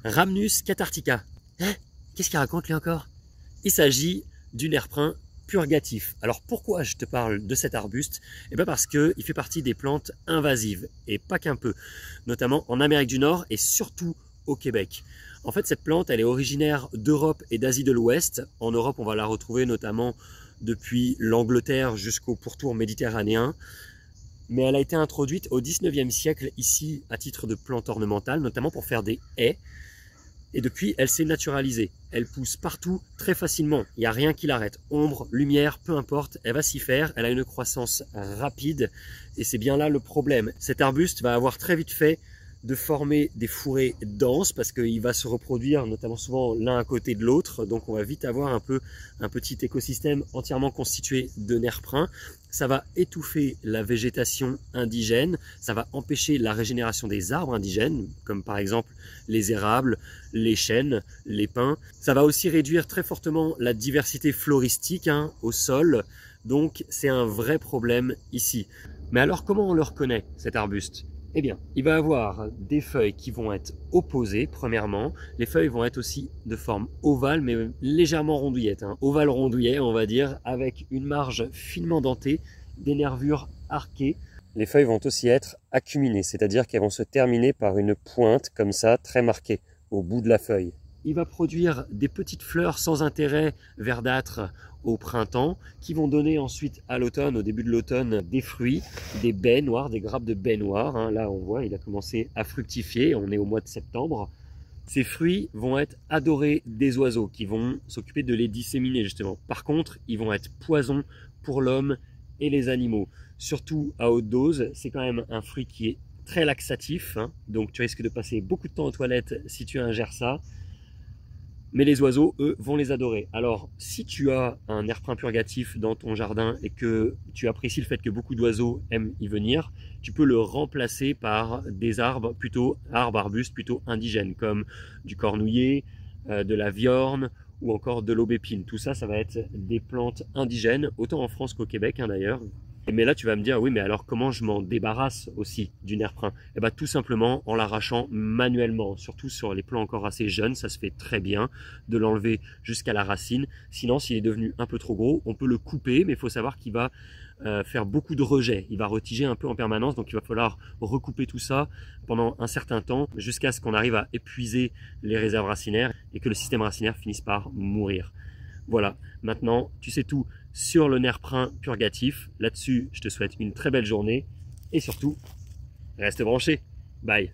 Rhamnus cathartica. Hein? Qu'est-ce qu'il raconte lui encore? Il s'agit du nerprin purgatif. Alors pourquoi je te parle de cet arbuste? Eh bien parce qu'il fait partie des plantes invasives, et pas qu'un peu, notamment en Amérique du Nord et surtout au Québec. En fait, cette plante, elle est originaire d'Europe et d'Asie de l'Ouest. En Europe, on va la retrouver notamment depuis l'Angleterre jusqu'au pourtour méditerranéen. Mais elle a été introduite au 19e siècle ici à titre de plante ornementale, notamment pour faire des haies. Et depuis, elle s'est naturalisée. Elle pousse partout très facilement. Il n'y a rien qui l'arrête. Ombre, lumière, peu importe, elle va s'y faire. Elle a une croissance rapide et c'est bien là le problème. Cet arbuste va avoir très vite fait de former des fourrés denses parce qu'il va se reproduire notamment souvent l'un à côté de l'autre. Donc on va vite avoir un petit écosystème entièrement constitué de nerprin. Ça va étouffer la végétation indigène, ça va empêcher la régénération des arbres indigènes, comme par exemple les érables, les chênes, les pins. Ça va aussi réduire très fortement la diversité floristique au sol. Donc c'est un vrai problème ici. Mais alors comment on le reconnaît cet arbuste? Eh bien, il va avoir des feuilles qui vont être opposées, premièrement. Les feuilles vont être aussi de forme ovale, mais légèrement rondouillette. Ovale rondouillet, on va dire, avec une marge finement dentée, des nervures arquées. Les feuilles vont aussi être acuminées, c'est-à-dire qu'elles vont se terminer par une pointe, comme ça, très marquée, au bout de la feuille. Il va produire des petites fleurs sans intérêt verdâtres au printemps qui vont donner ensuite à l'automne, au début de l'automne, des fruits, des baies noires, des grappes de baies noires. Là on voit, il a commencé à fructifier, on est au mois de septembre. Ces fruits vont être adorés des oiseaux qui vont s'occuper de les disséminer justement. Par contre, ils vont être poison pour l'homme et les animaux. Surtout à haute dose, c'est quand même un fruit qui est très laxatif, donc tu risques de passer beaucoup de temps aux toilettes si tu ingères ça. Mais les oiseaux, eux, vont les adorer. Alors, si tu as un nerprin purgatif dans ton jardin et que tu apprécies le fait que beaucoup d'oiseaux aiment y venir, tu peux le remplacer par des arbustes plutôt indigènes, comme du cornouiller, de la viorne ou encore de l'aubépine. Tout ça, ça va être des plantes indigènes, autant en France qu'au Québec d'ailleurs. Mais là, tu vas me dire, oui, mais alors comment je m'en débarrasse aussi du nerprin? Eh bien, tout simplement en l'arrachant manuellement, surtout sur les plants encore assez jeunes, ça se fait très bien de l'enlever jusqu'à la racine. Sinon, s'il est devenu un peu trop gros, on peut le couper, mais il faut savoir qu'il va faire beaucoup de rejets. Il va retiger un peu en permanence, donc il va falloir recouper tout ça pendant un certain temps jusqu'à ce qu'on arrive à épuiser les réserves racinaires et que le système racinaire finisse par mourir. Voilà, maintenant tu sais tout sur le nerprin purgatif. Là-dessus, je te souhaite une très belle journée et surtout, reste branché. Bye.